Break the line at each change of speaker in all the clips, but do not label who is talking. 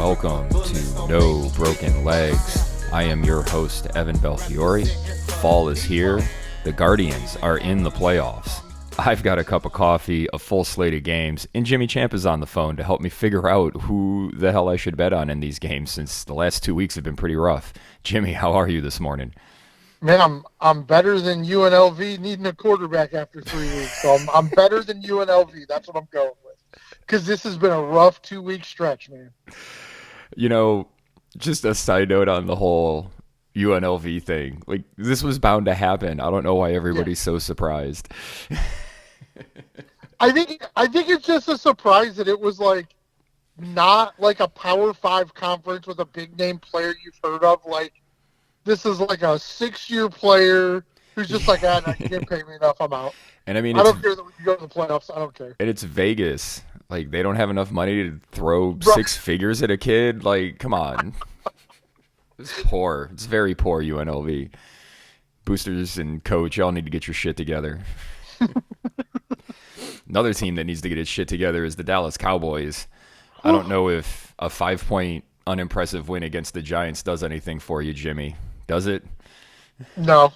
welcome to No Broken Legs. I am your host, Evan Belfiore. Fall is here. The Guardians are in the playoffs. I've got a cup of coffee, a full slate of games, and Jimmy Champ is on the phone to help me figure out who the hell I should bet on in these games since the last 2 weeks have been pretty rough. Jimmy, how are you this morning?
Man, I'm better than UNLV needing a quarterback after 3 weeks. So I'm better than UNLV. That's what I'm going with. Because this has been a rough 2-week stretch, man.
You know, just a side note on the whole UNLV thing. Like, this was bound to happen. I don't know why everybody's so surprised.
I think it's just a surprise that it was like not like a Power 5 conference with a big name player you've heard of. Like, this is like a 6-year player who's just like, no, you didn't pay me enough, I'm out.
And I mean,
I don't care that we can go to the playoffs. I don't care.
And it's Vegas. Like, they don't have enough money to throw six figures at a kid. Like, come on. It's poor. It's very poor, UNLV. Boosters and coach, y'all need to get your shit together. Another team that needs to get its shit together is the Dallas Cowboys. I don't know if a 5-point unimpressive win against the Giants does anything for you, Jimmy. Does it?
No.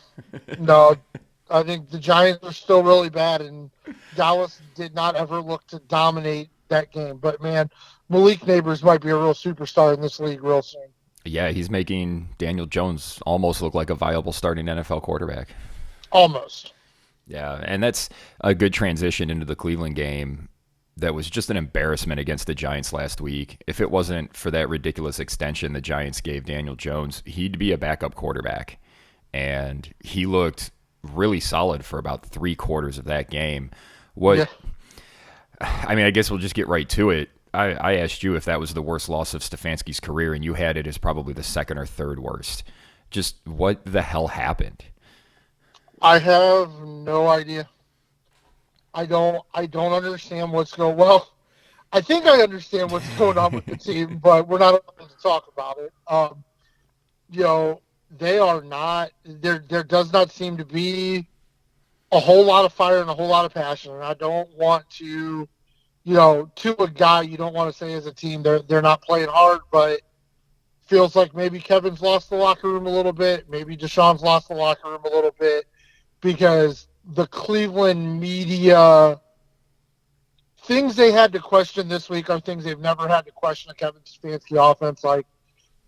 I think the Giants are still really bad, and Dallas did not ever look to dominate that game. But, man, Malik Neighbors might be a real superstar in this league real soon.
Yeah, he's making Daniel Jones almost look like a viable starting NFL quarterback.
Almost.
Yeah, and that's a good transition into the Cleveland game. That was just an embarrassment against the Giants last week. If it wasn't for that ridiculous extension the Giants gave Daniel Jones, he'd be a backup quarterback. And he looked really solid for about 3/4 of that game. I mean, I guess we'll just get right to it. I asked you if that was the worst loss of Stefanski's career, and you had it as probably the second or third worst. Just what the hell happened?
I have no idea. I don't understand what's going. Well, I think I understand what's going on with the team, but we're not allowed to talk about it. They are not. There does not seem to be a whole lot of fire and a whole lot of passion. And I don't want to, to a guy you don't want to say as a team they're not playing hard, but feels like maybe Kevin's lost the locker room a little bit, maybe Deshaun's lost the locker room a little bit, because the Cleveland media, things they had to question this week are things they've never had to question a Kevin Stefanski offense. Like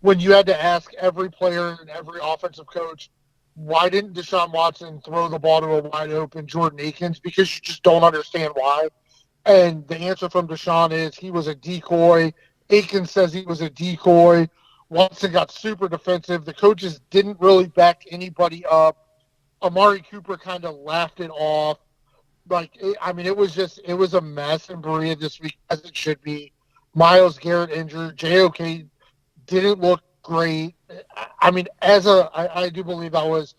when you had to ask every player and every offensive coach, why didn't Deshaun Watson throw the ball to a wide open Jordan Akins? Because you just don't understand why. And the answer from Deshaun is he was a decoy. Akins says he was a decoy. Watson got super defensive. The coaches didn't really back anybody up. Amari Cooper kind of laughed it off. It was a mess in Berea this week, as it should be. Myles Garrett injured. JOK didn't look great. I do believe that was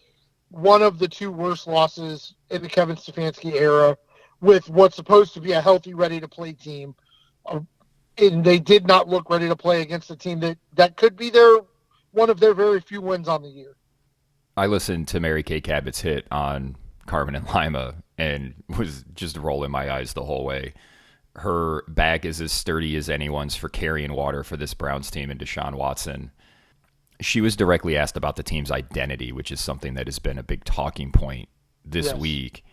one of the two worst losses in the Kevin Stefanski era with what's supposed to be a healthy, ready-to-play team. And they did not look ready to play against a team that could be one of their very few wins on the year.
I listened to Mary Kay Cabot's hit on Carmen and Lima and was just rolling my eyes the whole way. Her back is as sturdy as anyone's for carrying water for this Browns team and Deshaun Watson. She was directly asked about the team's identity, which is something that has been a big talking point this week.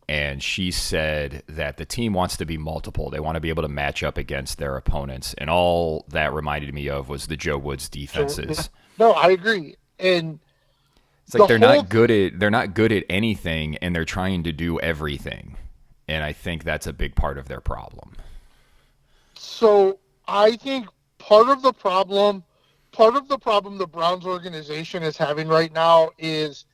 And she said that the team wants to be multiple. They want to be able to match up against their opponents. And all that reminded me of was the Joe Woods defenses.
No, I agree. And
it's like they're not good at anything, and they're trying to do everything. And I think that's a big part of their problem.
So I think part of the problem the Browns organization is having right now is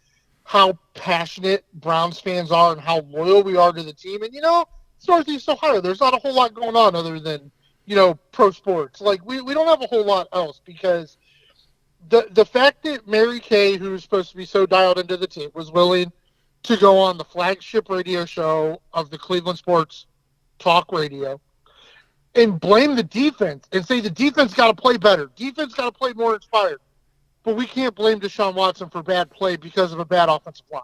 how passionate Browns fans are and how loyal we are to the team. And, it's Northeast Ohio. There's not a whole lot going on other than, pro sports. Like, we don't have a whole lot else because the fact that Mary Kay, who's supposed to be so dialed into the team, was willing to go on the flagship radio show of the Cleveland Sports Talk Radio and blame the defense and say the defense got to play better. Defense got to play more inspired. But we can't blame Deshaun Watson for bad play because of a bad offensive line.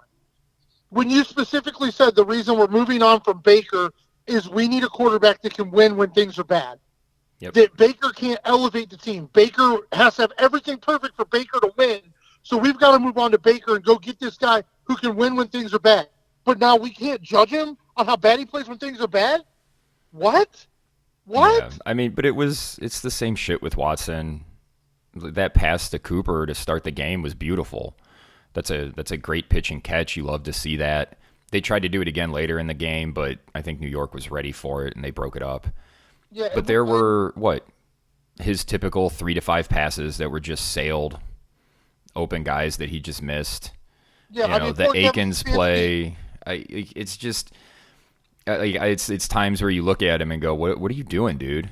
When you specifically said the reason we're moving on from Baker is we need a quarterback that can win when things are bad.
Yep.
that Baker can't elevate the team. Baker has to have everything perfect for Baker to win. So we've got to move on to Baker and go get this guy who can win when things are bad. But now we can't judge him on how bad he plays when things are bad? What?
Yeah.
What?
I mean, but it's the same shit with Watson. That pass to Cooper to start the game was beautiful. That's a great pitch and catch. You love to see that. They tried to do it again later in the game, but I think New York was ready for it and they broke it up.
Yeah,
But there were his typical 3 to 5 passes that were just sailed, open guys that he just missed.
yeah.
You know, the Akins play. It's just it's times where you look at him and go, what are you doing, dude?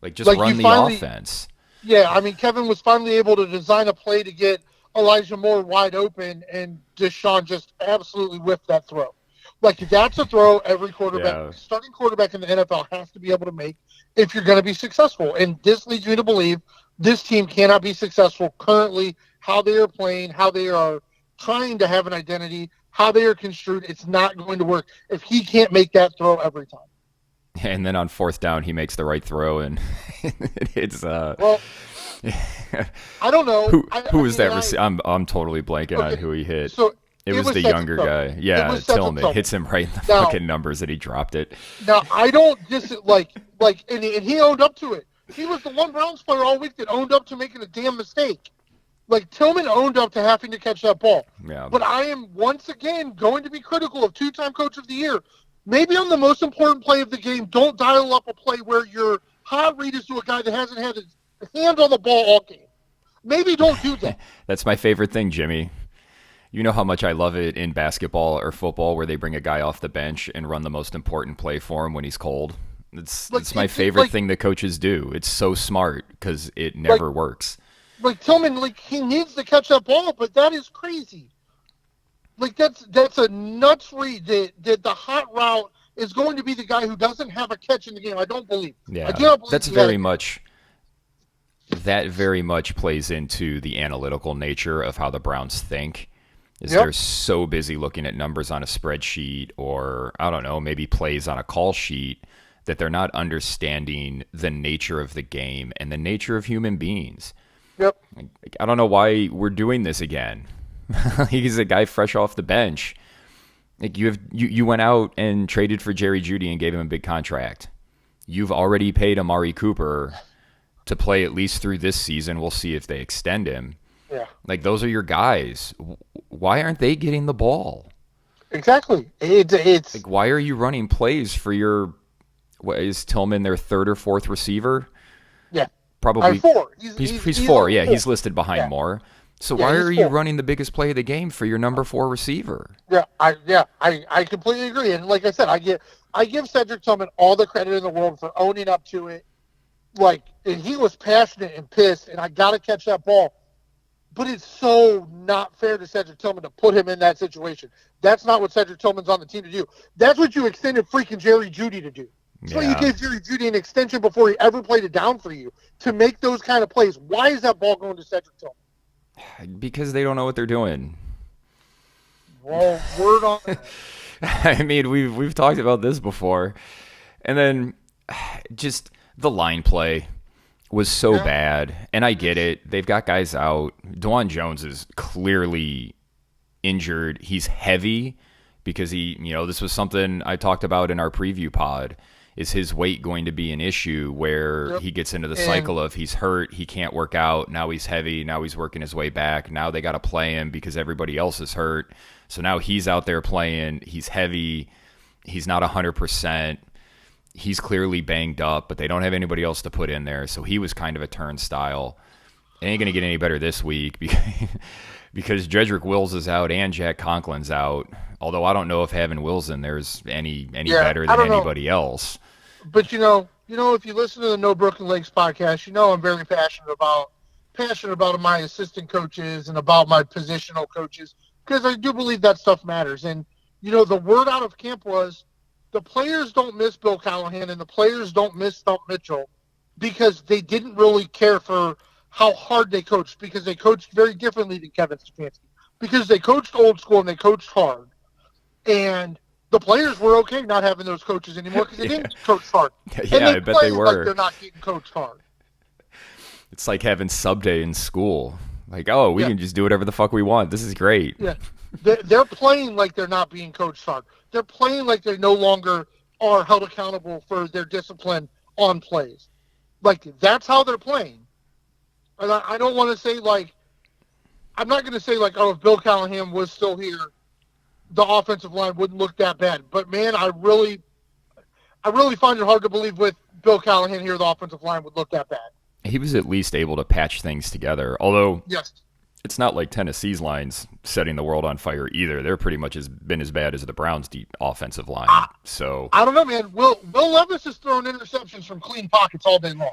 Like, just run the offense.
Yeah, I mean, Kevin was finally able to design a play to get Elijah Moore wide open, and Deshaun just absolutely whiffed that throw. Like, that's a throw every quarterback, starting quarterback in the NFL has to be able to make if you're going to be successful. And this leads me to believe this team cannot be successful currently, how they are playing, how they are trying to have an identity, how they are construed. It's not going to work if he can't make that throw every time.
And then on 4th down, he makes the right throw, and it's
well, I don't know
who was that. I'm totally blanking on who he hit.
So
it was the younger guy. Yeah, Tillman hits him right in the fucking numbers, and he dropped it.
Now I don't and he owned up to it. He was the one Browns player all week that owned up to making a damn mistake. Like, Tillman owned up to having to catch that ball.
Yeah.
But I am once again going to be critical of 2-time Coach of the Year. Maybe on the most important play of the game, don't dial up a play where your hot read is to a guy that hasn't had his hand on the ball all game. Maybe don't do that.
That's my favorite thing, Jimmy. You know how much I love it in basketball or football where they bring a guy off the bench and run the most important play for him when he's cold. It's my favorite thing that coaches do. It's so smart because it never works.
Like, Tillman, he needs to catch that ball, but that is crazy. Like, that's a nuts read that the hot route is going to be the guy who doesn't have a catch in the game. I don't believe.
Yeah,
I do not believe
that very much plays into the analytical nature of how the Browns think. They're so busy looking at numbers on a spreadsheet or, I don't know, maybe plays on a call sheet that they're not understanding the nature of the game and the nature of human beings.
Yep.
I don't know why we're doing this again. He's a guy fresh off the bench. Like, you went out and traded for Jerry Jeudy and gave him a big contract. You've already paid Amari Cooper to play at least through this season. We'll see if they extend him.
Yeah. Like,
those are your guys. Why aren't they getting the ball?
Exactly. It's
like, why are you running plays for your? What is Tillman their 3rd or 4th receiver?
Yeah.
Probably
4.
He's 4. Yeah, he's listed behind Moore. So why are you running the biggest play of the game for your number 4 receiver?
Yeah, I completely agree. And like I said, I give Cedric Tillman all the credit in the world for owning up to it. Like, and he was passionate and pissed, and I got to catch that ball. But it's so not fair to Cedric Tillman to put him in that situation. That's not what Cedric Tillman's on the team to do. That's what you extended freaking Jerry Jeudy to do. That's why you gave Jerry Jeudy an extension before he ever played it down for you to make those kind of plays. Why is that ball going to Cedric Tillman?
Because they don't know what they're doing.
Well, word on that.
I mean, we've talked about this before. And then just the line play was so bad. And I get it. They've got guys out. Dwan Jones is clearly injured. He's heavy because this was something I talked about in our preview pod. Is his weight going to be an issue where he gets into the cycle of he's hurt, he can't work out, now he's heavy, now he's working his way back, now they got to play him because everybody else is hurt. So now he's out there playing, he's heavy, he's not 100%, he's clearly banged up, but they don't have anybody else to put in there. So he was kind of a turnstile. It ain't going to get any better this week because Jedrick Wills is out and Jack Conklin's out. Although I don't know if having Wills in there's any better than anybody else. But
if you listen to the No Broken Legs podcast, I'm very passionate about my assistant coaches and about my positional coaches because I do believe that stuff matters. And the word out of camp was the players don't miss Bill Callahan and the players don't miss Stump Mitchell because they didn't really care for how hard they coached because they coached very differently than Kevin Stefanski because they coached old school and they coached hard. And The players were okay not having those coaches anymore because they
Yeah,
didn't get coached hard, and
yeah,
they
I bet they
play like
were.
they're not getting coached hard.
It's like having sub day in school. Like, oh, we
Yeah,
can just do whatever the fuck we want. This is great.
yeah. They're playing like they're not being coached hard. They're playing like they no longer are held accountable for their discipline on plays. Like that's how they're playing. And I don't want to say like I'm not going to say like, oh, if Bill Callahan was still here, the offensive line wouldn't look that bad. But man, I really find it hard to believe with Bill Callahan here, the offensive line would look that bad.
He was at least able to patch things together. Although
Yes.
it's not like Tennessee's lines setting the world on fire either. They're pretty much been as bad as the Browns' deep offensive line. So
I don't know, man. Will Levis is throwing interceptions from clean pockets all day long.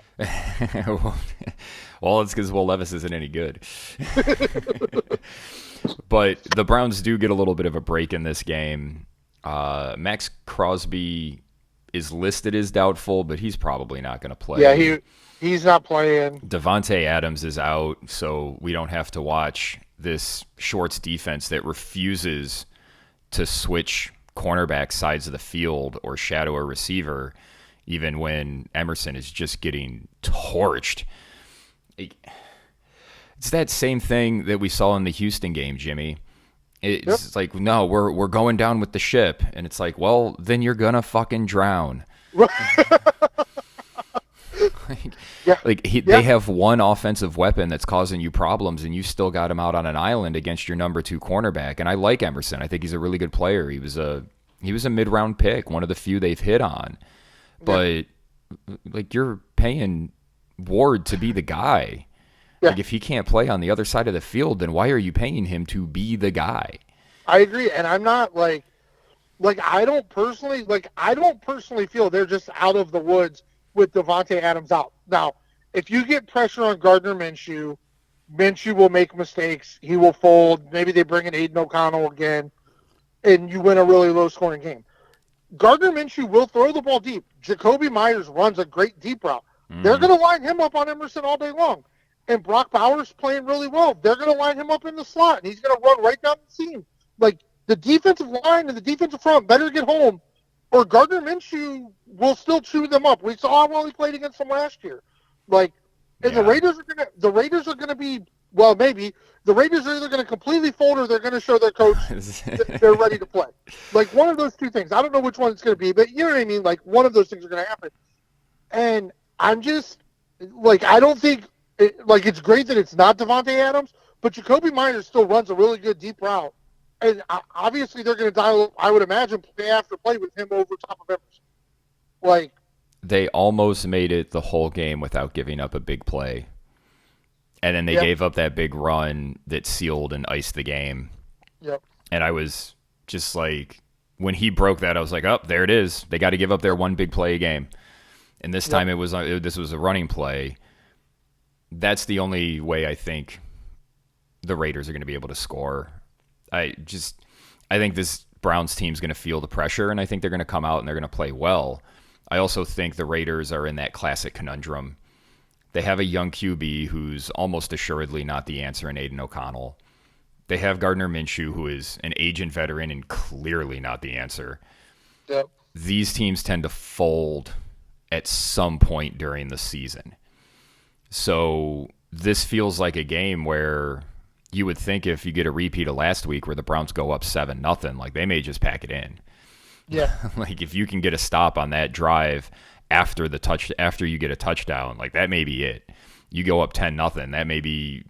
well, it's because Will Levis isn't any good. But the Browns do get a little bit of a break in this game. Max Crosby is listed as doubtful, but he's probably not going to play.
Yeah, he's not playing.
Devontae Adams is out, so we don't have to watch this Shorts defense that refuses to switch cornerback sides of the field or shadow a receiver, even when Emerson is just getting torched. It's that same thing that we saw in the Houston game, Jimmy. It's like, no, we're going down with the ship, and it's like, well, then you're gonna fucking drown. They have one offensive weapon that's causing you problems, and you still got him out on an island against your number 2 cornerback. And I like Emerson. I think he's a really good player. He was a mid-round pick, one of the few they've hit on. But like, you're paying Ward to be the guy.
Yeah.
Like, if he can't play on the other side of the field, then why are you paying him to be the guy?
I agree, and I'm not like I don't personally feel they're just out of the woods with Devontae Adams out. Now, if you get pressure on Gardner Minshew, Minshew will make mistakes. He will fold. Maybe they bring in Aiden O'Connell again, and you win a really low-scoring game. Gardner Minshew will throw the ball deep. Jacoby Myers runs a great deep route. Mm-hmm. They're going to line him up on Emerson all day long. And Brock Bowers playing really well. They're going to line him up in the slot, and he's going to run right down the seam. Like, the defensive line and the defensive front better get home, or Gardner Minshew will still chew them up. We saw how well he played against them last year. Like, and the Raiders are going to be, well, maybe the Raiders are either going to completely fold or they're going to show their coach that they're ready to play. Like, one of those two things. I don't know which one it's going to be, but you know what I mean. Like, one of those things are going to happen. And I'm just like, I don't think. It's great that it's not Devontae Adams, but Jacoby Myers still runs a really good deep route. And obviously they're going to dial, I would imagine, play after play with him over top of Emerson. Like,
they almost made it the whole game without giving up a big play. And then they gave up that big run that sealed and iced the game.
Yep.
And I was just like, when he broke that, I was like, oh, there it is. They got to give up their one big play a game. And this time this was a running play. That's the only way I think the Raiders are going to be able to score. I think this Browns team is going to feel the pressure, and I think they're going to come out and they're going to play well. I also think the Raiders are in that classic conundrum. They have a young QB who's almost assuredly not the answer in Aiden O'Connell. They have Gardner Minshew, who is an aging veteran and clearly not the answer.
Yep.
These teams tend to fold at some point during the season. So this feels like a game where you would think if you get a repeat of last week where the Browns go up 7-0, like, they may just pack it in.
Yeah.
Like, if you can get a stop on that drive after you get a touchdown, like, that may be it. You go up 10-0, that may be,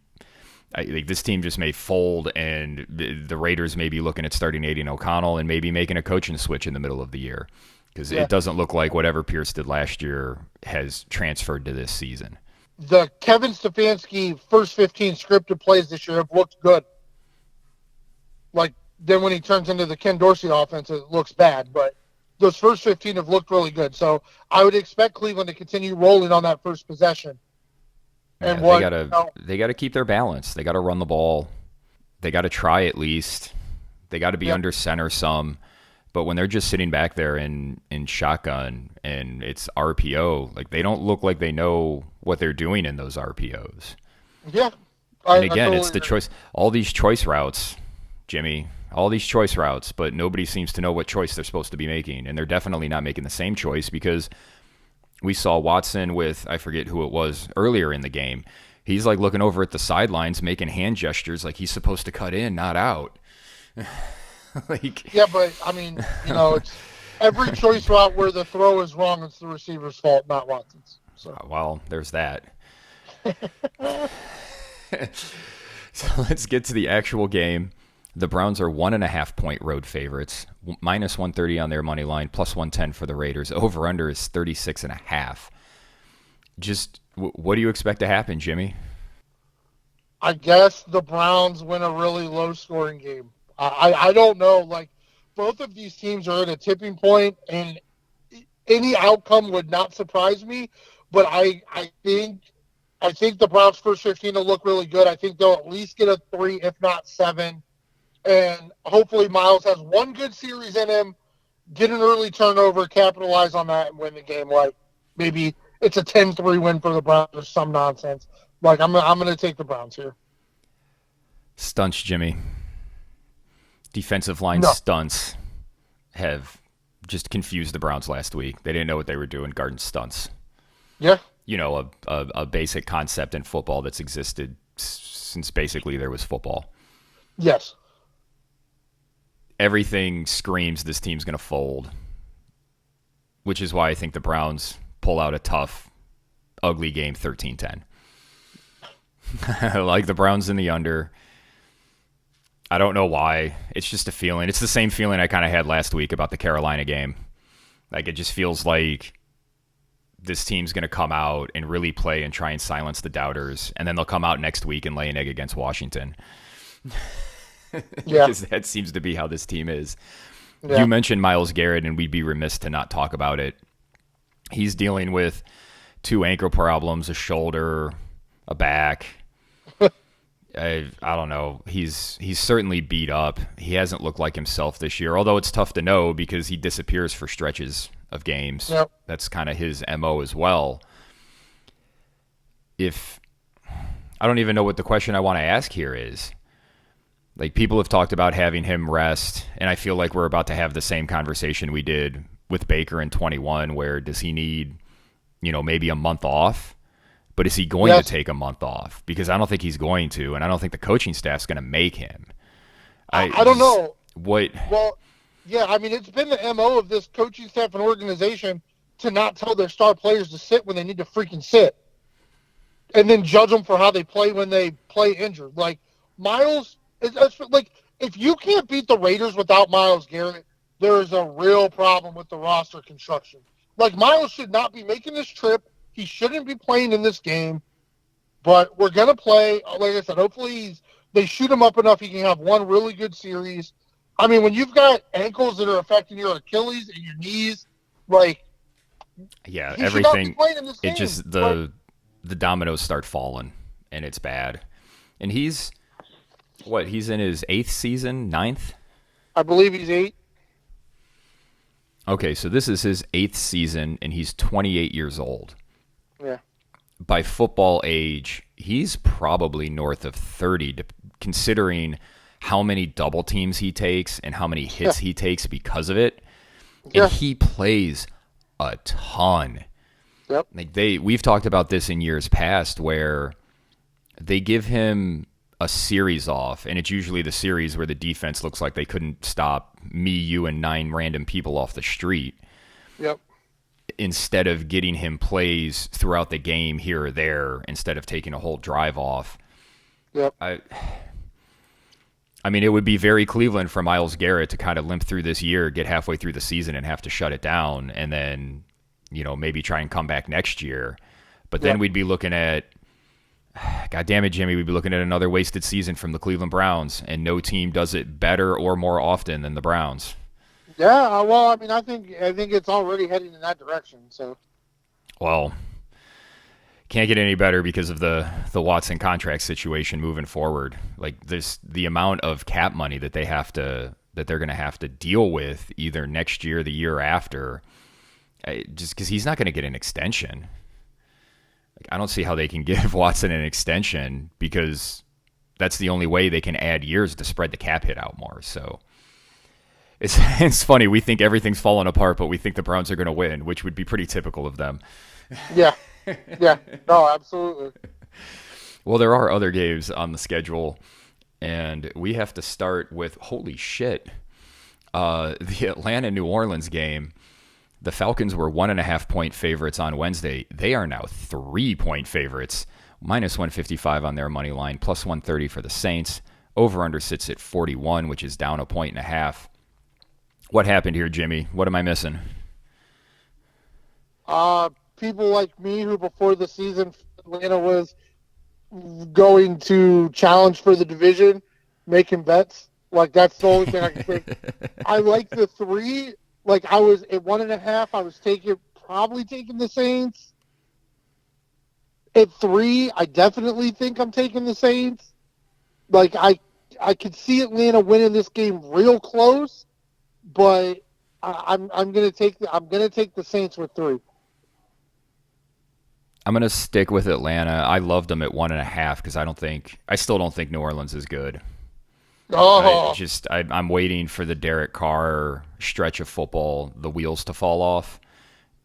I think this team just may fold, and the Raiders may be looking at starting Aiden O'Connell and maybe making a coaching switch in the middle of the year, because it doesn't look like whatever Pierce did last year has transferred to this season.
The Kevin Stefanski first 15 scripted plays this year have looked good. Like, then when he turns into the Ken Dorsey offense, it looks bad. But those first 15 have looked really good. So I would expect Cleveland to continue rolling on that first possession. And
they gotta keep their balance. They gotta run the ball. They gotta try at least. They gotta be under center some. But when they're just sitting back there in shotgun and it's RPO, like, they don't look like they know what they're doing in those RPOs.
Yeah.
And again, it's the choice. All these choice routes, Jimmy, all these choice routes, but nobody seems to know what choice they're supposed to be making. And they're definitely not making the same choice because we saw Watson with, I forget who it was, earlier in the game. He's like looking over at the sidelines, making hand gestures like he's supposed to cut in, not out. Like,
Yeah, but I mean, it's every choice route where the throw is wrong, it's the receiver's fault, not Watson's. So,
well, there's that. So let's get to the actual game. The Browns are 1.5-point road favorites, minus 130 on their money line, plus 110 for the Raiders. Over under is 36.5. Just what do you expect to happen, Jimmy?
I guess the Browns win a really low-scoring game. I don't know. Like, both of these teams are at a tipping point, and any outcome would not surprise me. But I think the Browns' first 15 will look really good. I think they'll at least get a 3, if not 7. And hopefully Miles has one good series in him, get an early turnover, capitalize on that, and win the game. Like, maybe it's a 10-3 win for the Browns or some nonsense. Like, I'm going to take the Browns here.
Stunts, Jimmy. Defensive line stunts have just confused the Browns last week. They didn't know what they were doing, guarding stunts.
Yeah.
A basic concept in football that's existed since basically there was football.
Yes.
Everything screams this team's going to fold, which is why I think the Browns pull out a tough, ugly game 13-10. I like the Browns in the under. I don't know why. It's just a feeling. It's the same feeling I kind of had last week about the Carolina game. Like, it just feels like this team's going to come out and really play and try and silence the doubters, and then they'll come out next week and lay an egg against Washington.
Yeah.
Because that seems to be how this team is.
Yeah.
You mentioned Myles Garrett, and we'd be remiss to not talk about it. He's dealing with 2 ankle problems, a shoulder, a back. I don't know. He's certainly beat up. He hasn't looked like himself this year, although it's tough to know because he disappears for stretches of games.
Yep.
That's kind of his MO as well. I don't even know what the question I want to ask here is. Like, people have talked about having him rest, and I feel like we're about to have the same conversation we did with Baker in 21, where does he need, maybe a month off? But is he going to take a month off? Because I don't think he's going to, and I don't think the coaching staff's going to make him.
I don't know.
What?
Well, yeah, I mean, it's been the MO of this coaching staff and organization to not tell their star players to sit when they need to freaking sit, and then judge them for how they play when they play injured. Like, Miles, like, if you can't beat the Raiders without Myles Garrett, there is a real problem with the roster construction. Like, Myles should not be making this trip. He shouldn't be playing in this game, but we're going to play. Like I said, hopefully they shoot him up enough he can have one really good series. I mean, when you've got ankles that are affecting your Achilles and your knees, like,
yeah,
he should not be
everything.
playing in this game.
It just the dominoes start falling, and it's bad. And he's in his 8th season, 9th?
I believe he's 8.
Okay, so this is his 8th season, and he's 28 years old.
Yeah.
By football age, he's probably north of 30, considering how many double teams he takes and how many hits he takes because of it. And he plays a ton.
Yep.
Like, we've talked about this in years past where they give him a series off, and it's usually the series where the defense looks like they couldn't stop me, you, and 9 random people off the street.
Yep.
Instead of getting him plays throughout the game here or there, instead of taking a whole drive off.
Yep.
I mean, it would be very Cleveland for Myles Garrett to kind of limp through this year, get halfway through the season and have to shut it down, and then, maybe try and come back next year. But then we'd be looking at, God damn it, Jimmy, we'd be looking at another wasted season from the Cleveland Browns, and no team does it better or more often than the Browns.
Yeah, well, I mean, I think it's already heading in that direction. So,
well, can't get any better because of the Watson contract situation moving forward. Like, the amount of cap money that they're going to have to deal with either next year or the year after, just because he's not going to get an extension. Like, I don't see how they can give Watson an extension because that's the only way they can add years to spread the cap hit out more. So it's funny. We think everything's falling apart, but we think the Browns are going to win, which would be pretty typical of them.
Yeah, yeah, no, absolutely.
Well, there are other games on the schedule, and we have to start with holy shit. The Atlanta New Orleans game. The Falcons were 1.5 point favorites on Wednesday. They are now 3 point favorites, minus 155 on their money line, plus 130 for the Saints. Over under sits at 41, which is down 1.5 points. What happened here, Jimmy? What am I missing?
People like me who before the season Atlanta was going to challenge for the division, making bets. Like that's the only thing I can think. I like the three. Like I was at 1.5. I was probably taking the Saints. At 3, I definitely think I'm taking the Saints. Like I could see Atlanta winning this game real close, but I'm gonna take the Saints with 3.
I'm gonna stick with Atlanta. I loved them at 1.5 because I still don't think New Orleans is good.
Oh,
I'm waiting for the Derek Carr stretch of football, the wheels to fall off,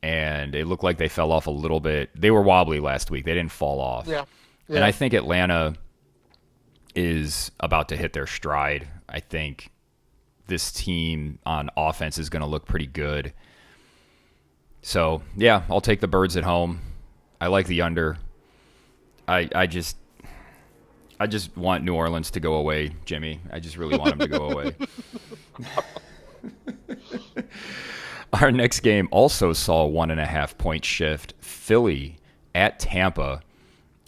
and it looked like they fell off a little bit. They were wobbly last week. They didn't fall off.
yeah,
And
yeah.
I think Atlanta is about to hit their stride. I think this team on offense is going to look pretty good. So, yeah, I'll take the Birds at home. I like the under. I just want New Orleans to go away, Jimmy. I just really want them to go away. Our next game also saw a 1.5 point shift. Philly at Tampa.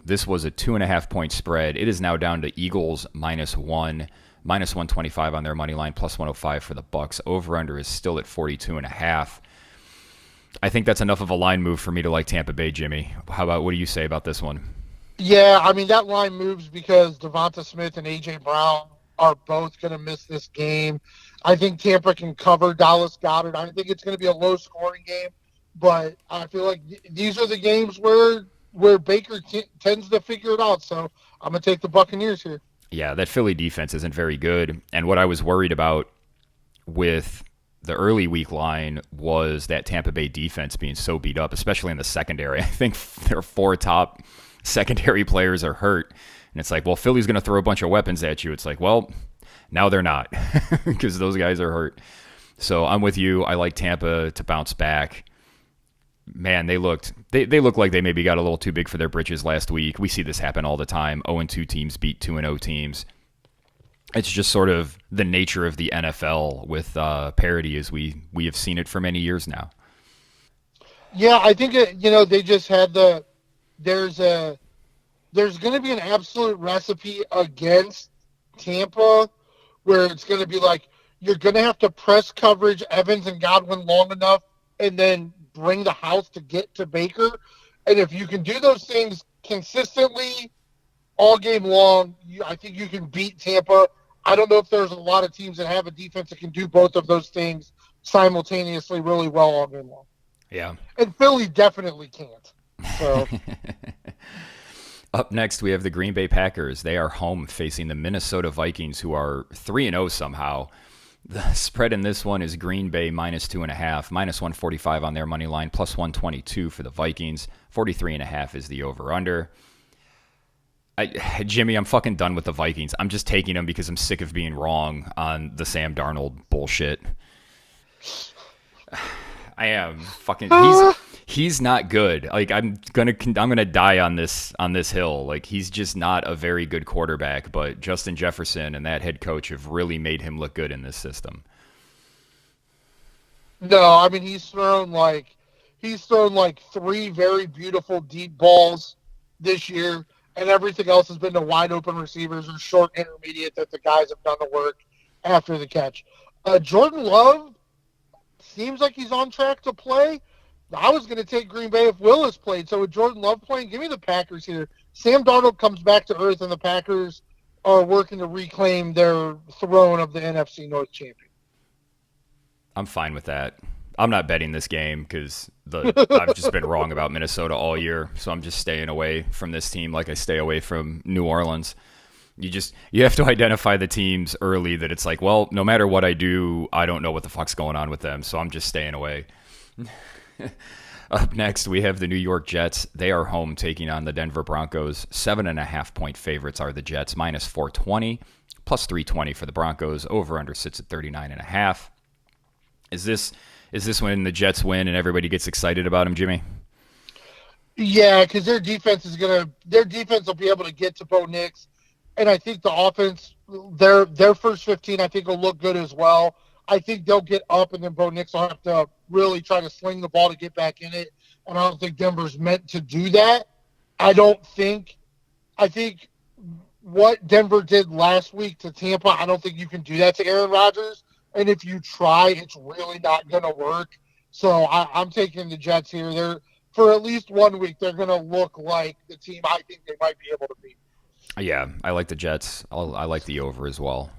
This was a 2.5 point spread. It is now down to Eagles -1, minus 125 on their money line, plus 105 for the Bucks. Over under is still at 42.5. I think that's enough of a line move for me to like Tampa Bay, Jimmy. What do you say about this one?
Yeah, I mean that line moves because Devonta Smith and AJ Brown are both going to miss this game. I think Tampa can cover Dallas Goedert. I think it's going to be a low scoring game, but I feel like these are the games where Baker tends to figure it out. So I'm going to take the Buccaneers here.
Yeah, that Philly defense isn't very good. And what I was worried about with the early week line was that Tampa Bay defense being so beat up, especially in the secondary. I think their 4 top secondary players are hurt. And it's like, well, Philly's going to throw a bunch of weapons at you. It's like, well, now they're not because those guys are hurt. So I'm with you. I like Tampa to bounce back. Man, they look like they maybe got a little too big for their britches last week. We see this happen all the time. 0-2 teams beat 2-0 teams. It's just sort of the nature of the NFL with parity as we have seen it for many years now.
Yeah, I think they just had there's going to be an absolute recipe against Tampa where it's going to be like you're going to have to press coverage Evans and Godwin long enough and then bring the house to get to Baker. And if you can do those things consistently all game long, I think you can beat Tampa. I don't know if there's a lot of teams that have a defense that can do both of those things simultaneously really well all game long.
Yeah.
And Philly definitely can't. So
Up next, we have the Green Bay Packers. They are home facing the Minnesota Vikings, who are 3-0 somehow. The spread in this one is Green Bay -2.5, minus 145 on their money line, plus 122 for the Vikings. 43.5 is the over/under. Jimmy, I'm fucking done with the Vikings. I'm just taking them because I'm sick of being wrong on the Sam Darnold bullshit. I am fucking. He's not good. Like I'm gonna die on this hill. Like he's just not a very good quarterback. But Justin Jefferson and that head coach have really made him look good in this system.
no, I mean he's thrown like 3 very beautiful deep balls this year, and everything else has been to wide open receivers or short intermediate that the guys have done the work after the catch. Jordan Love seems like he's on track to play. I was going to take Green Bay if Willis played. So with Jordan Love playing, give me the Packers here. Sam Darnold comes back to earth, and the Packers are working to reclaim their throne of the NFC North champion.
I'm fine with that. I'm not betting this game because I've just been wrong about Minnesota all year. So I'm just staying away from this team like I stay away from New Orleans. You have to identify the teams early that it's like, well, no matter what I do, I don't know what the fuck's going on with them, so I'm just staying away. Up next, we have the New York Jets. They are home taking on the Denver Broncos. 7.5-point favorites are the Jets, minus 420, plus 320 for the Broncos. Over under sits at 39.5. Is this when the Jets win and everybody gets excited about them, Jimmy?
Yeah, because their defense will be able to get to Bo Nix, and I think the offense, their first 15, I think will look good as well. I think they'll get up, and then Bo Nix will have to really try to sling the ball to get back in it. And I don't think Denver's meant to do that. I think what Denver did last week to Tampa, I don't think you can do that to Aaron Rodgers. And if you try, it's really not going to work. So I'm taking the Jets here. For at least 1 week, they're going to look like the team I think they might be able to beat.
Yeah, I like the Jets. I like the over as well.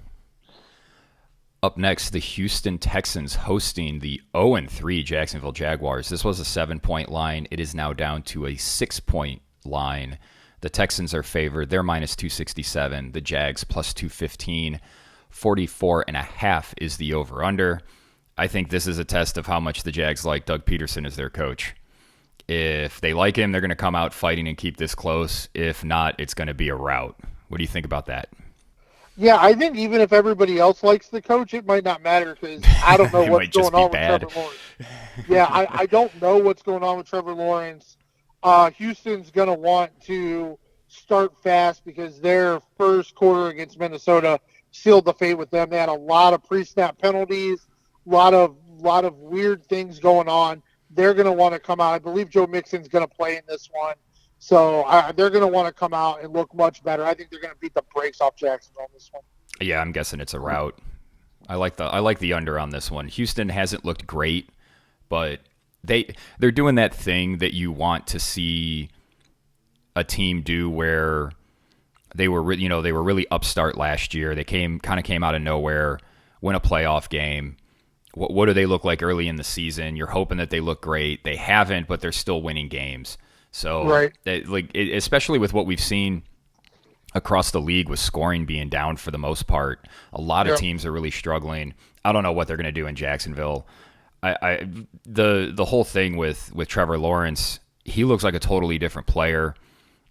Up next, the Houston Texans hosting the 0-3 Jacksonville Jaguars. This was a 7-point line. It is now down to a 6-point line. The Texans are favored. They're minus 267. The Jags plus 215. 44.5 is the over-under. I think this is a test of how much the Jags like Doug Peterson as their coach. If they like him, they're going to come out fighting and keep this close. If not, it's going to be a rout. What do you think about that?
Yeah, I think even if everybody else likes the coach, it might not matter because I don't know what's going on with Trevor Lawrence. Yeah, I don't know what's going on with Trevor Lawrence. Houston's going to want to start fast because their first quarter against Minnesota sealed the fate with them. They had a lot of pre-snap penalties, a lot of weird things going on. They're going to want to come out. I believe Joe Mixon's going to play in this one. So they're going to want to come out and look much better. I think they're going to beat the brakes off Jacksonville on this one.
Yeah, I'm guessing it's a rout. I like the under on this one. Houston hasn't looked great, but they're doing that thing that you want to see a team do where they were really upstart last year. They came out of nowhere, win a playoff game. What do they look like early in the season? You're hoping that they look great. They haven't, but they're still winning games. So,
right.
Especially with what we've seen across the league with scoring being down for the most part, a lot of teams are really struggling. I don't know what they're going to do in Jacksonville. The whole thing with Trevor Lawrence, he looks like a totally different player.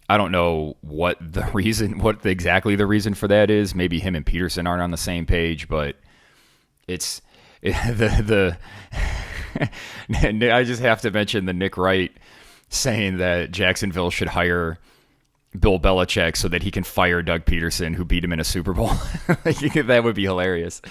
I don't know what exactly the reason for that is. Maybe him and Peterson aren't on the same page, but I just have to mention the Nick Wright saying that Jacksonville should hire Bill Belichick so that he can fire Doug Peterson, who beat him in a Super Bowl. That would be hilarious.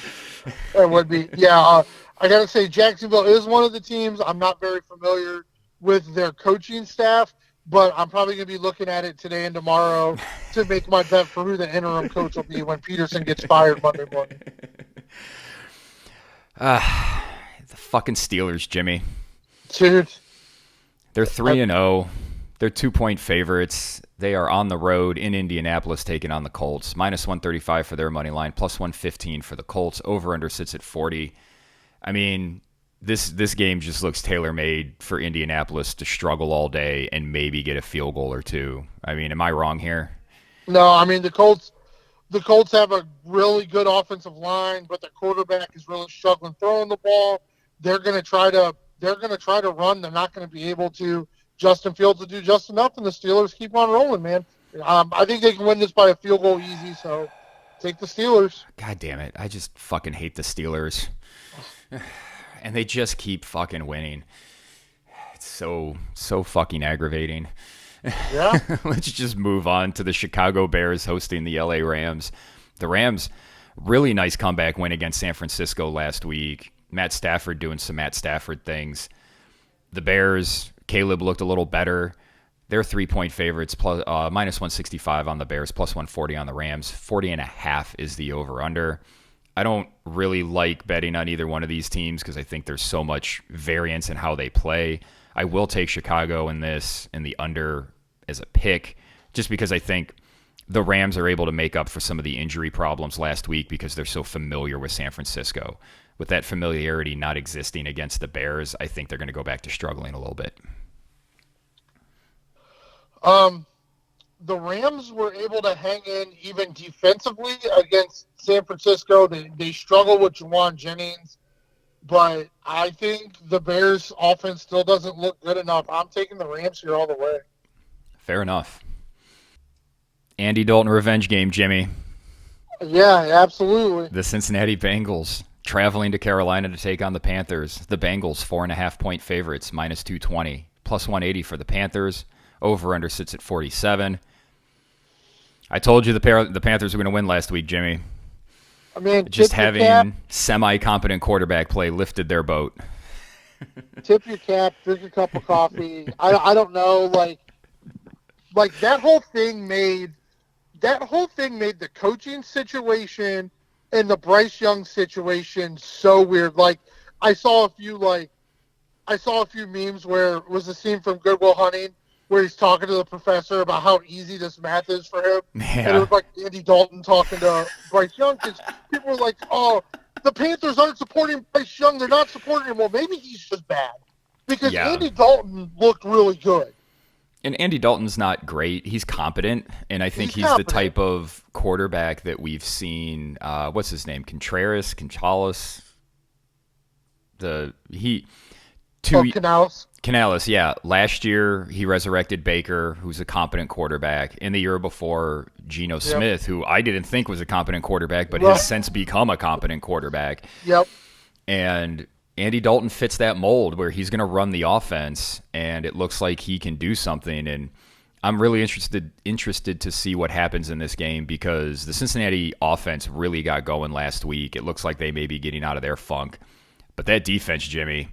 That would be, yeah. I got to say, Jacksonville is one of the teams. I'm not very familiar with their coaching staff, but I'm probably going to be looking at it today and tomorrow to make my bet for who the interim coach will be when Peterson gets fired Monday morning.
The fucking Steelers, Jimmy.
Dude.
They're 3-0. They're 2-point favorites. They are on the road in Indianapolis taking on the Colts. Minus 135 for their money line, plus 115 for the Colts. Over-under sits at 40. I mean, this game just looks tailor-made for Indianapolis to struggle all day and maybe get a field goal or two. I mean, am I wrong here?
No, I mean, the Colts have a really good offensive line, but their quarterback is really struggling throwing the ball. They're going to try to run. They're not going to be able to. Justin Fields will do just enough, and the Steelers keep on rolling, man. I think they can win this by a field goal easy, so take the Steelers.
God damn it. I just fucking hate the Steelers. And they just keep fucking winning. It's so fucking aggravating.
Yeah.
Let's just move on to the Chicago Bears hosting the LA Rams. The Rams, really nice comeback win against San Francisco last week. Matt Stafford doing some Matt Stafford things. The Bears, Caleb looked a little better. They're 3-point favorites, plus minus 165 on the Bears, plus 140 on the Rams. 40.5 is the over-under. I don't really like betting on either one of these teams because I think there's so much variance in how they play. I will take Chicago in the under as a pick, just because I think the Rams are able to make up for some of the injury problems last week because they're so familiar with San Francisco. With that familiarity not existing against the Bears, I think they're going to go back to struggling a little bit.
the Rams were able to hang in even defensively against San Francisco. They struggle with Juwan Jennings, but I think the Bears offense still doesn't look good enough. I'm taking the Rams here all the way.
Fair enough. Andy Dalton revenge game, Jimmy.
Yeah, absolutely.
The Cincinnati Bengals traveling to Carolina to take on the Panthers. The Bengals 4.5 point favorites, minus 220, plus 180 for the Panthers. Over under sits at 47. I told you the Panthers were going to win last week, Jimmy.
I mean,
Just
tip your cap,
having semi-competent quarterback play lifted their boat.
tip your cap, drink a cup of coffee. I don't know, like that whole thing made the coaching situation and the Bryce Young situation so weird. Like I saw a few like I saw a few memes where it was a scene from Good Will Hunting where he's talking to the professor about how easy this math is for him. And it
Yeah.
was like Andy Dalton talking to Bryce Young because people were like, oh, the Panthers aren't supporting Bryce Young. They're not supporting him. Well, maybe he's just bad because
Yeah.
Andy Dalton looked really good.
And Andy Dalton's not great. He's competent, and I think
He's
he's the
competent.
type of quarterback that we've seen. What's his name? Conchalis. The he
Oh,
two
Canals.
Canales. Yeah, last year he resurrected Baker, who's a competent quarterback. In the year before, Geno
Yep.
Smith, who I didn't think was a competent quarterback, but
Right.
has since become a competent quarterback.
Yep.
And Andy Dalton fits that mold where he's going to run the offense, and it looks like he can do something. And I'm really interested to see what happens in this game because the Cincinnati offense really got going last week. It looks like they may be getting out of their funk. But that defense, Jimmy,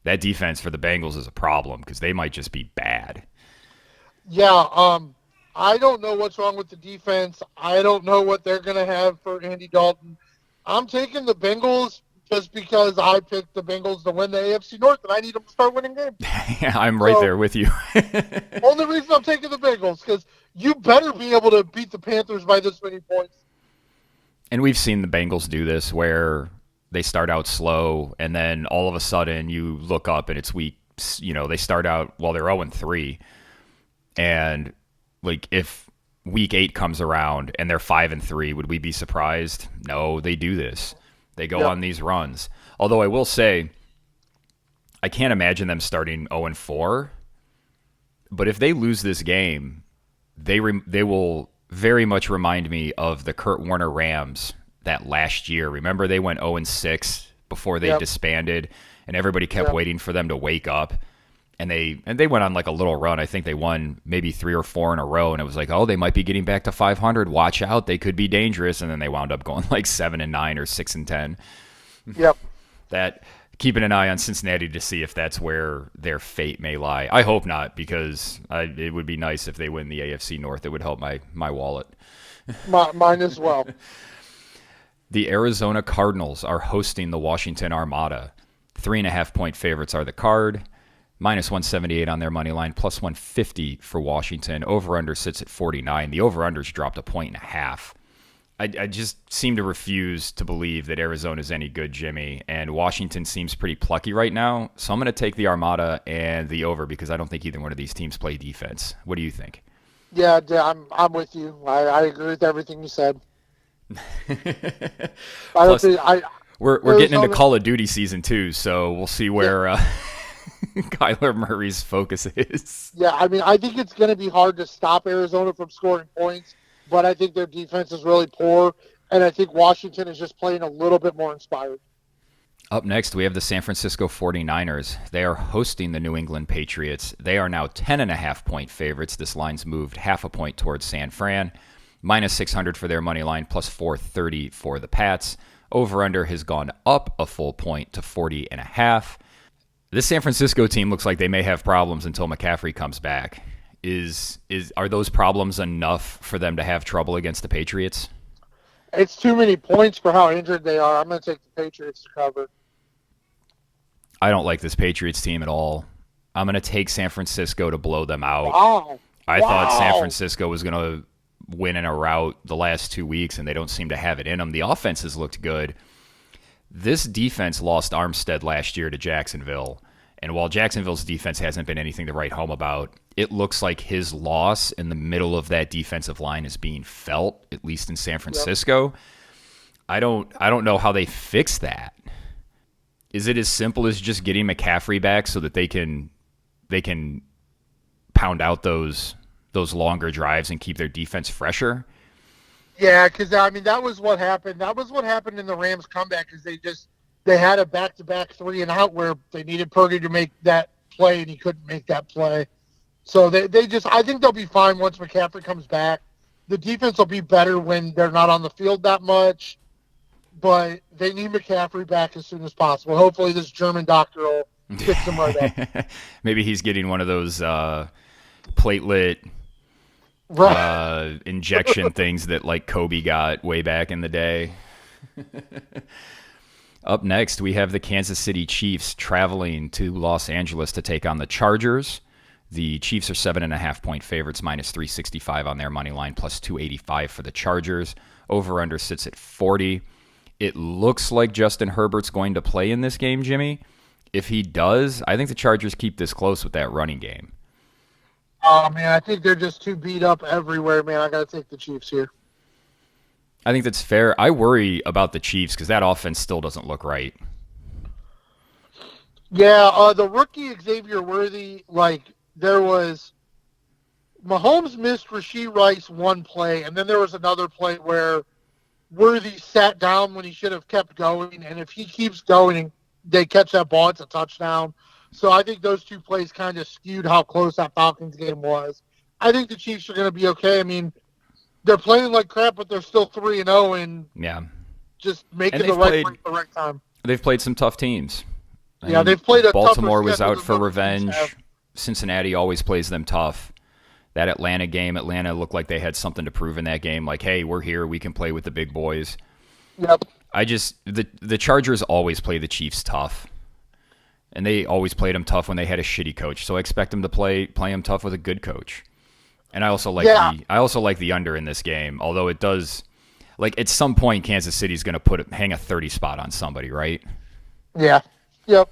that defense for the Bengals is a problem because they might just be bad.
Yeah. I don't know what's wrong with the defense. I don't know what they're going to have for Andy Dalton. I'm taking the Bengals just because I picked the Bengals to win the AFC North, and I need them to start winning games.
Yeah, I'm right
So,
there with you.
only reason I'm taking the Bengals because you better be able to beat the Panthers by this many points.
And we've seen the Bengals do this where they start out slow and then all of a sudden you look up and it's week, they start out, well, they're 0-3. And like if week 8 comes around and they're 5-3, would we be surprised? No, they do this. They go
Yep.
on these runs. Although I will say, I can't imagine them starting 0-4. But if they lose this game, they will very much remind me of the Kurt Warner Rams that last year. Remember they went 0-6 before they
Yep.
disbanded, and everybody kept
Yep.
waiting for them to wake up. And they went on like a little run. I think they won maybe 3 or 4 in a row, and it was like, oh, they might be getting back to 500. Watch out, they could be dangerous. And then they wound up going like 7-9 or 6-10.
Yep.
That keeping an eye on Cincinnati to see if that's where their fate may lie. I hope not, because it would be nice if they win the AFC North. It would help my wallet.
Mine as well.
The Arizona Cardinals are hosting the Washington Armada. 3.5 point favorites are the Card. Minus 178 on their money line, plus 150 for Washington. Over-under sits at 49. The over-under's dropped 1.5 points. I just seem to refuse to believe that Arizona's any good, Jimmy, and Washington seems pretty plucky right now. So I'm going to take the Armada and the over because I don't think either one of these teams play defense. What do you think?
Yeah, I'm with you. I agree with everything you said. I don't
Plus,
think
we're getting into
Arizona-
Call of Duty season 2, so we'll see where Kyler Murray's focus is.
Yeah, I mean, I think it's going to be hard to stop Arizona from scoring points, but I think their defense is really poor, and I think Washington is just playing a little bit more inspired.
Up next, we have the San Francisco 49ers. They are hosting the New England Patriots. They are now 10.5 point favorites. This line's moved 0.5 point towards San Fran. Minus 600 for their money line, plus 430 for the Pats. Over-under has gone up a full point to 40.5. This San Francisco team looks like they may have problems until McCaffrey comes back. Are those problems enough for them to have trouble against the Patriots?
It's too many points for how injured they are. I'm going to take the Patriots to cover.
I don't like this Patriots team at all. I'm going to take San Francisco to blow them out.
Wow.
I thought San
Wow.
Francisco was going to win in a rout the last 2 weeks, and they don't seem to have it in them. The offense has looked good. This defense lost Armstead last year to Jacksonville, And while Jacksonville's defense hasn't been anything to write home about, it looks like his loss in the middle of that defensive line is being felt, at least in San Francisco. Yep. I don't know how they fix that. Is it as simple as just getting McCaffrey back so that they can pound out those longer drives and keep their defense fresher?
Yeah, because I mean that was what happened. That was what happened in the Rams' comeback. Is they had a back-to-back 3-and-out where they needed Purdy to make that play and he couldn't make that play. So they just I think they'll be fine once McCaffrey comes back. The defense will be better when they're not on the field that much. But they need McCaffrey back as soon as possible. Hopefully this German doctor will fix him right up.
Maybe he's getting one of those platelet injection things that like Kobe got way back in the day. Up next, we have the Kansas City Chiefs traveling to Los Angeles to take on the Chargers. The Chiefs are 7.5-point favorites, minus 365 on their money line, plus 285 for the Chargers. Over-under sits at 40. It looks like Justin Herbert's going to play in this game, Jimmy. If he does, I think the Chargers keep this close with that running game.
Oh, man, I think they're just too beat up everywhere, man. I got to take the Chiefs here.
I think that's fair. I worry about the Chiefs because that offense still doesn't look right.
Yeah, the rookie Xavier Worthy, there was Mahomes missed Rashee Rice one play, and then there was another play where Worthy sat down when he should have kept going, and if he keeps going, they catch that ball, it's a touchdown. So I think those two plays kind of skewed how close that Falcons game was. I think the Chiefs are going to be okay. I mean, they're playing like crap, but they're still 3-0 and just making the right play at the right time.
They've played some tough teams.
Yeah, they've played a
Baltimore was out for revenge. Cincinnati always plays them tough. That Atlanta game, Atlanta looked like they had something to prove in that game. Like, hey, we're here. We can play with the big boys.
Yep.
The Chargers always play the Chiefs tough. And they always played them tough when they had a shitty coach. So I expect them to play them tough with a good coach. And I also like the under in this game. Although it does, at some point, Kansas City's going to hang a 30 spot on somebody, right?
Yeah. Yep.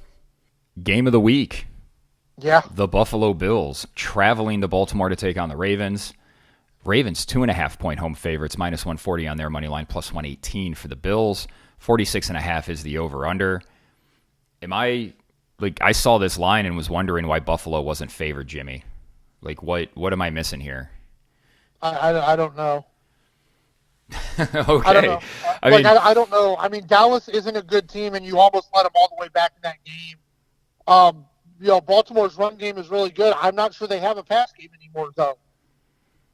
Game of the week.
Yeah.
The Buffalo Bills traveling to Baltimore to take on the Ravens. Ravens 2.5-point home favorites, minus 140 on their money line, plus 118 for the Bills. 46.5 is the over-under. I saw this line and was wondering why Buffalo wasn't favored, Jimmy. What am I missing here?
I don't know.
Okay.
I don't know. I don't know. I mean, Dallas isn't a good team, and you almost let them all the way back in that game. Baltimore's run game is really good. I'm not sure they have a pass game anymore, though.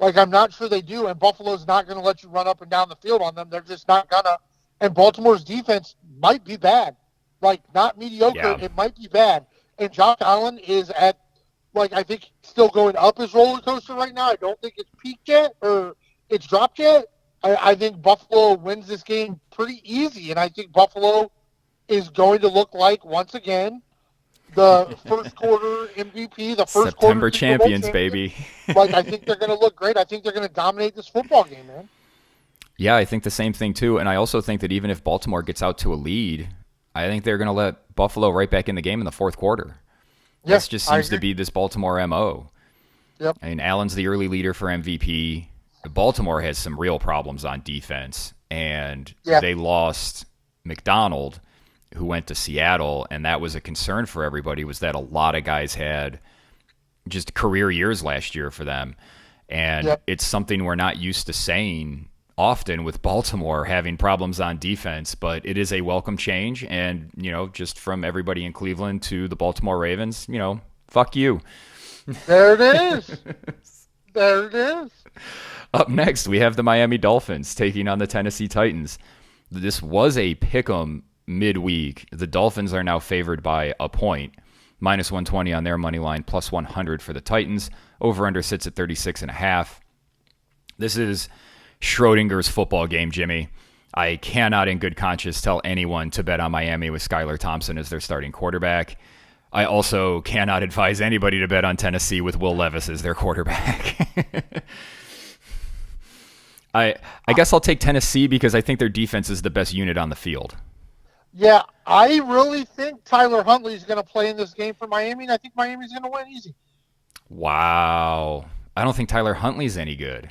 I'm not sure they do, and Buffalo's not going to let you run up and down the field on them. They're just not going to. And Baltimore's defense might be bad. Not mediocre. Yeah. It might be bad. And Josh Allen is at, I think still going up his roller coaster right now. I don't think it's peaked yet or it's dropped yet. I think Buffalo wins this game pretty easy, and I think Buffalo is going to look like, once again, the first quarter MVP, the first
September
quarter
champions, baby.
I think they're going to look great. I think they're going to dominate this football game, man.
Yeah, I think the same thing too. And I also think that even if Baltimore gets out to a lead, I think they're going to let Buffalo right back in the game in the fourth quarter.
Yep,
this just seems to be this Baltimore MO.
Yep.
I mean, Allen's the early leader for MVP. Baltimore has some real problems on defense, and they lost McDonald, who went to Seattle, and that was a concern for everybody, was that a lot of guys had just career years last year for them. And it's something we're not used to saying often with Baltimore having problems on defense, but it is a welcome change. And, just from everybody in Cleveland to the Baltimore Ravens, fuck you.
There it is. There it is.
Up next, we have the Miami Dolphins taking on the Tennessee Titans. This was a pick'em midweek. The Dolphins are now favored by a point, minus 120 on their money line, plus 100 for the Titans. Over-under sits at 36.5. This is Schrodinger's football game, Jimmy. I cannot in good conscience tell anyone to bet on Miami with Skylar Thompson as their starting quarterback. I also cannot advise anybody to bet on Tennessee with Will Levis as their quarterback. I guess I'll take Tennessee because I think their defense is the best unit on the field.
Yeah, I really think Tyler Huntley is going to play in this game for Miami, and I think Miami's going to win easy.
Wow. I don't think Tyler Huntley's any good.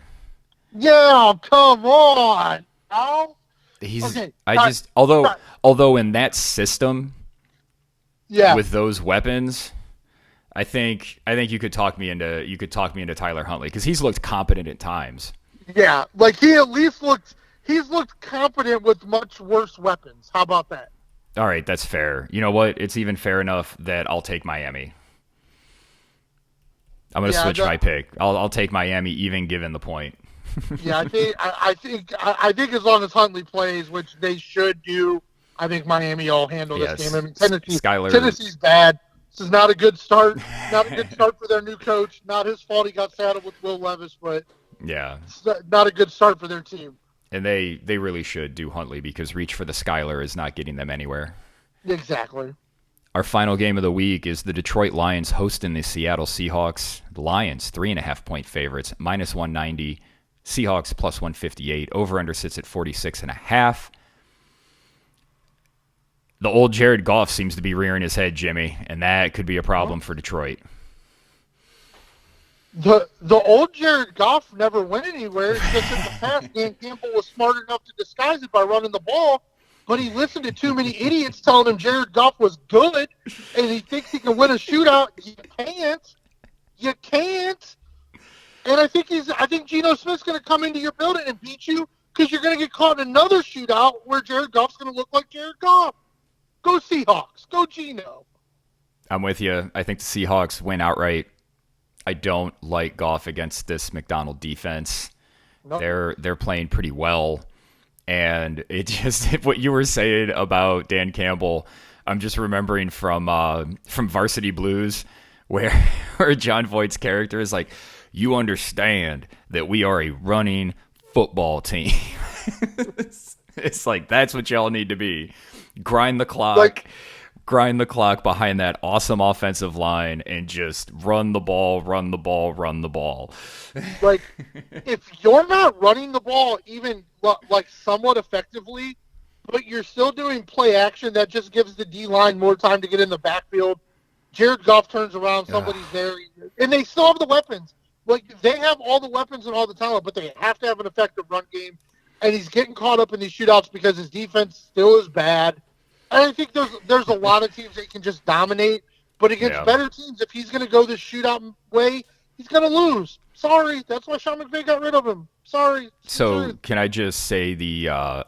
Yeah, come on. Oh,
He's
okay.
I just although in that system
Yeah,
with those weapons, I think you could talk me into Tyler Huntley because he's looked competent at times.
yeah. Like he at least looks. He's looked competent with much worse weapons. How about that?
All right, that's fair. You know what? It's even fair enough that I'll take Miami. I'm gonna
Yeah,
switch my pick. I'll take Miami even given the point.
yeah. I think as long as Huntley plays, which they should do, I think Miami will handle this game.
Yes,
I mean,
Skyler.
Tennessee's bad. This is not a good start. Not a good start for their new coach. Not his fault he got saddled with Will Levis, but
Yeah,
it's not a good start for their team.
and they really should do Huntley because reach for the Skyler is not getting them anywhere.
Exactly.
Our final game of the week is the Detroit Lions hosting the Seattle Seahawks. The Lions, 3.5-point favorites, -190. Seahawks plus 158. Over under sits at 46.5. The old Jared Goff seems to be rearing his head, Jimmy, and that could be a problem for Detroit.
The old Jared Goff never went anywhere. It's just in the past, Dan Campbell was smart enough to disguise it by running the ball, but he listened to too many idiots telling him Jared Goff was good, and he thinks he can win a shootout. You can't. You can't. And I think Geno Smith's going to come into your building and beat you because you're going to get caught in another shootout where Jared Goff's going to look like Jared Goff. Go Seahawks. Go Geno.
I'm with you. I think the Seahawks win outright. I don't like Goff against this McDonald defense.
No.
They're playing pretty well. And it just what you were saying about Dan Campbell, I'm just remembering from Varsity Blues, where John Voight's character is like, "You understand that we are a running football team." It's like that's what y'all need to be. Grind the clock. Grind the clock behind that awesome offensive line and just run the ball, run the ball, run the ball.
Like, if you're not running the ball even like somewhat effectively, but you're still doing play action that just gives the D line more time to get in the backfield. Jared Goff turns around, somebody's there, and they still have the weapons. Like, they have all the weapons and all the talent, but they have to have an effective run game. And he's getting caught up in these shootouts because his defense still is bad. And I think there's a lot of teams that can just dominate, but against better teams, if he's going to go this shootout way, he's going to lose. Sorry, that's why Sean McVay got rid of him. Sorry.
So can I just say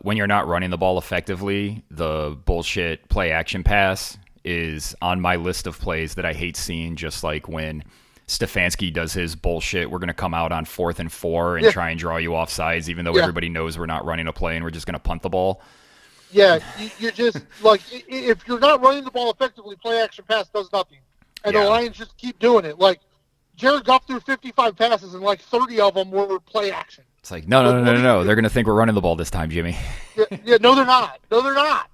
when you're not running the ball effectively, the bullshit play action pass is on my list of plays that I hate seeing. Just like when Stefanski does his bullshit, we're going to come out on 4th and 4 and try and draw you off sides, even though everybody knows we're not running a play and we're just going to punt the ball.
Yeah, you're just like, if you're not running the ball effectively, play action pass does nothing. And the Lions just keep doing it. Like, Jared Goff threw 55 passes, and like 30 of them were play action.
It's like, no. They're going to think we're running the ball this time, Jimmy.
No, they're not. No, they're not.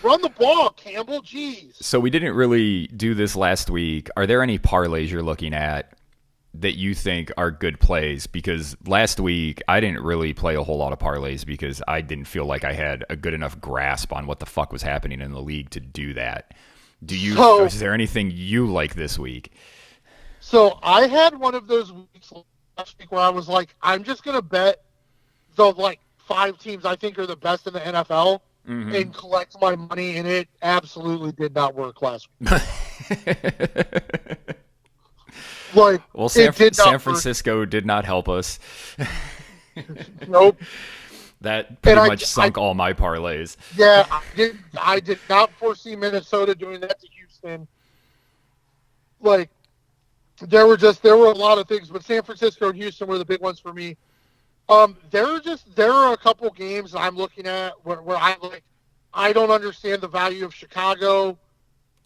Run the ball, Campbell. Jeez.
So we didn't really do this last week. Are there any parlays you're looking at that you think are good plays? Because last week I didn't really play a whole lot of parlays because I didn't feel like I had a good enough grasp on what the fuck was happening in the league to do that. Is there anything you like this week?
So I had one of those weeks last week where I was like, I'm just going to bet the like 5 teams I think are the best in the NFL and collect my money, and it absolutely did not work last week.
San Francisco did not help us.
Nope.
That pretty much sunk all my parlays.
Yeah, I did not foresee Minnesota doing that to Houston. Like, there were a lot of things, but San Francisco and Houston were the big ones for me. There are a couple games I'm looking at where I don't understand the value of Chicago.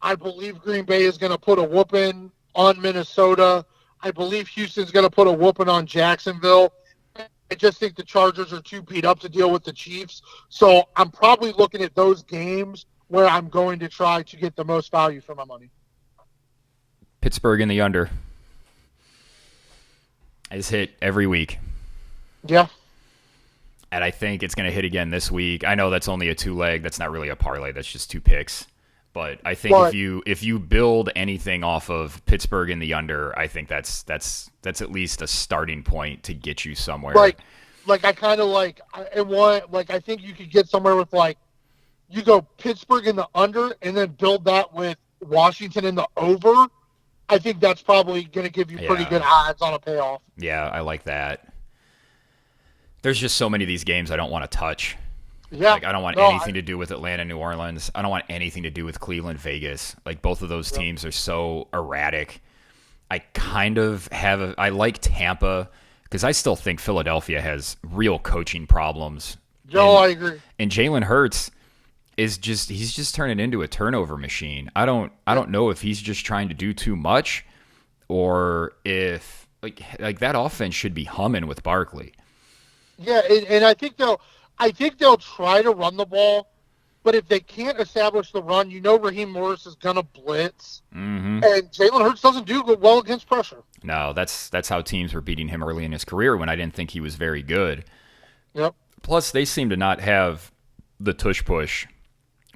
I believe Green Bay is going to put a whooping on Minnesota. I believe Houston's going to put a whooping on Jacksonville. I just think the Chargers are too beat up to deal with the Chiefs. So I'm probably looking at those games where I'm going to try to get the most value for my money.
Pittsburgh in the under is hit every week.
Yeah.
And I think it's going to hit again this week. I know that's only a 2-leg. That's not really a parlay. That's just 2 picks. But I think
But
if you build anything off of Pittsburgh in the under, I think that's at least a starting point to get you somewhere.
like I kind of like and want like I think you could get somewhere with like you go Pittsburgh in the under and then build that with Washington in the over. I think that's probably going to give you pretty good odds on a payoff.
Yeah, I like that. There's just so many of these games I don't want to touch.
Yeah.
Like I don't want anything to do with Atlanta, New Orleans. I don't want anything to do with Cleveland, Vegas. Like both of those teams are so erratic. I kind of I like Tampa because I still think Philadelphia has real coaching problems.
I agree.
And Jalen Hurts he's just turning into a turnover machine. I don't know if he's just trying to do too much or if like that offense should be humming with Barkley.
Yeah, and I think they'll try to run the ball, but if they can't establish the run, Raheem Morris is gonna blitz, and Jalen Hurts doesn't do well against pressure.
No, that's how teams were beating him early in his career when I didn't think he was very good.
Yep.
Plus, they seem to not have the tush push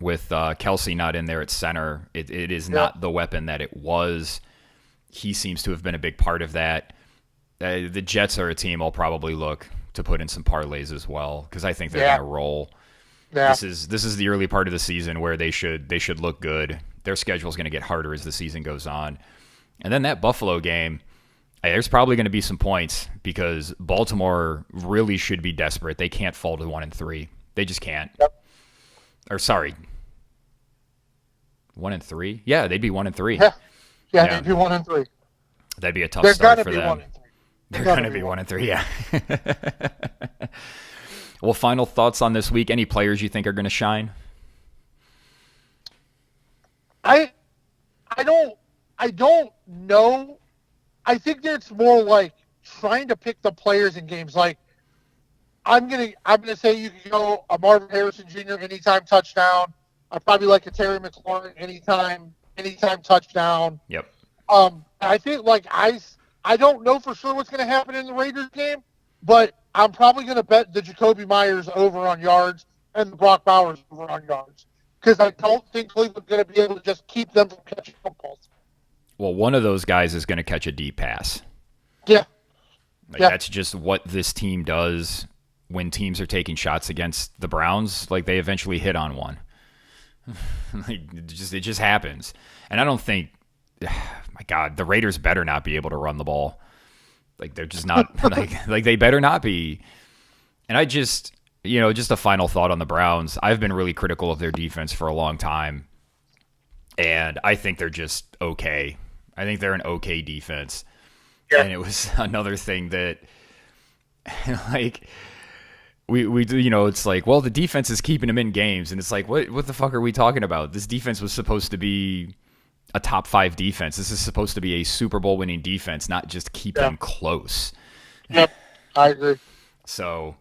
with Kelsey not in there at center. It is not the weapon that it was. He seems to have been a big part of that. The Jets are a team I'll probably look to put in some parlays as well because I think they're going to roll. Yeah. This is the early part of the season where they should look good. Their schedule is going to get harder as the season goes on. And then that Buffalo game, there's probably going to be some points because Baltimore really should be desperate. They can't fall to 1-3. They just can't.
Yep.
Or sorry, 1-3. Yeah, they'd be 1-3.
Yeah, they'd be 1-3.
That'd be a tough start for them.
They're
going to be 1-3. Yeah. Well, final thoughts on this week. Any players you think are going to shine?
I don't know. I think it's more like trying to pick the players in games. Like I'm gonna say you can go a Marvin Harrison Jr. anytime touchdown. I probably like a Terry McLaurin anytime touchdown.
Yep.
I think like I don't know for sure what's going to happen in the Raiders game, but I'm probably going to bet the Jacoby Myers over on yards and the Brock Bowers over on yards because I don't think Cleveland's going to be able to just keep them from catching footballs.
Well, one of those guys is going to catch a deep pass.
Yeah.
That's just what this team does when teams are taking shots against the Browns. Like they eventually hit on one. It just happens. And I don't think, my God, the Raiders better not be able to run the ball. Like they're just not like they better not be. And I just a final thought on the Browns. I've been really critical of their defense for a long time. And I think they're just okay. I think they're an okay defense. Yeah. And it was another thing that like we do, it's like, well, the defense is keeping them in games, and it's like, what the fuck are we talking about? This defense was supposed to be a top 5 defense. This is supposed to be a Super Bowl winning defense, not just keep them close.
Yep, I agree.
So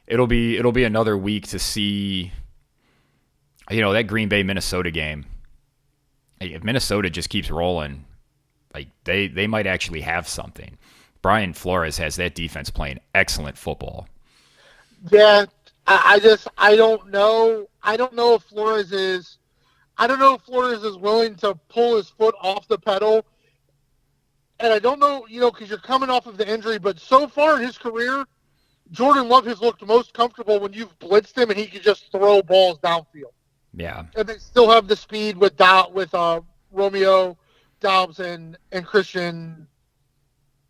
it'll be another week to see, that Green Bay Minnesota game. If Minnesota just keeps rolling, like they might actually have something. Brian Flores has that defense playing excellent football.
Yeah, I don't know. I don't know if Flores is willing to pull his foot off the pedal. And I don't know, because you're coming off of the injury, but so far in his career, Jordan Love has looked most comfortable when you've blitzed him and he can just throw balls downfield.
Yeah.
And they still have the speed with Romeo Doubs and Christian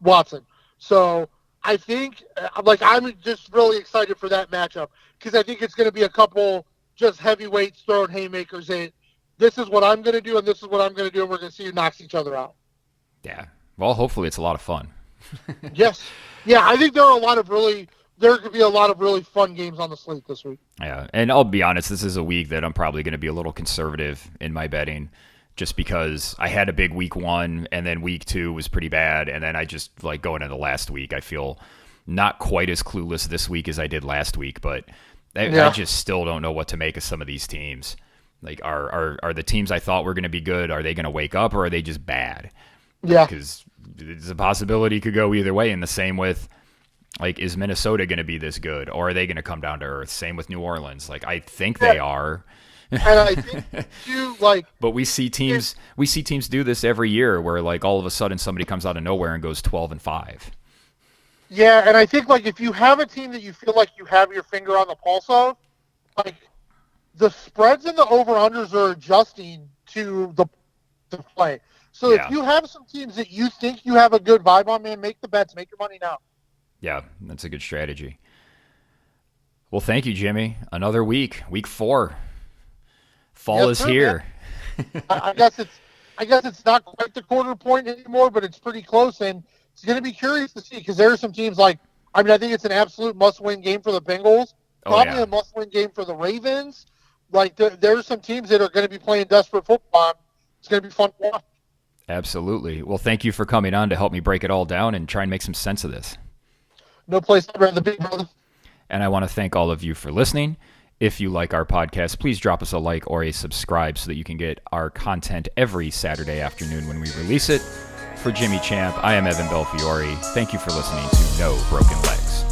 Watson. So I think, I'm just really excited for that matchup because I think it's going to be a couple just heavyweights throwing haymakers in. This is what I'm going to do, and this is what I'm going to do, and we're going to see who knocks each other out.
Yeah. Well, hopefully it's a lot of fun.
Yes. Yeah, I think there could be a lot of really fun games on the slate this week.
Yeah, and I'll be honest, this is a week that I'm probably going to be a little conservative in my betting just because I had a big week 1, and then week 2 was pretty bad, and then I just, going into the last week, I feel not quite as clueless this week as I did last week, but I just still don't know what to make of some of these teams. Like, are the teams I thought were going to be good, are they going to wake up, or are they just bad?
Yeah.
Because the possibility could go either way, and the same with Like, is Minnesota going to be this good, or are they going to come down to earth? Same with New Orleans. Like, I think
Yeah.
they are.
And I think too, like,
But we see teams do this every year, where like all of a sudden somebody comes out of nowhere and goes 12-5.
yeah, and I think like if you have a team that you feel like you have your finger on the pulse of, like the spreads and the over-unders are adjusting to the play. So
Yeah.
if you have some teams that you think you have a good vibe on, man, make the bets, make your money now.
Yeah, that's a good strategy. Well, thank you, Jimmy. Another week, week 4. Fall is here.
I guess it's not quite the quarter point anymore, but it's pretty close, and it's going to be curious to see because there are some teams like, I mean, I think it's an absolute must-win game for the Bengals, probably a must-win game for the Ravens. Like there are some teams that are going to be playing desperate football. It's going to be fun to watch.
Absolutely. Well, thank you for coming on to help me break it all down and try and make some sense of this.
No place I'd rather be, brother.
And I want to thank all of you for listening. If you like our podcast, please drop us a like or a subscribe so that you can get our content every Saturday afternoon when we release it. For Jimmy Champ, I am Evan Belfiore. Thank you for listening to No Broken Legs.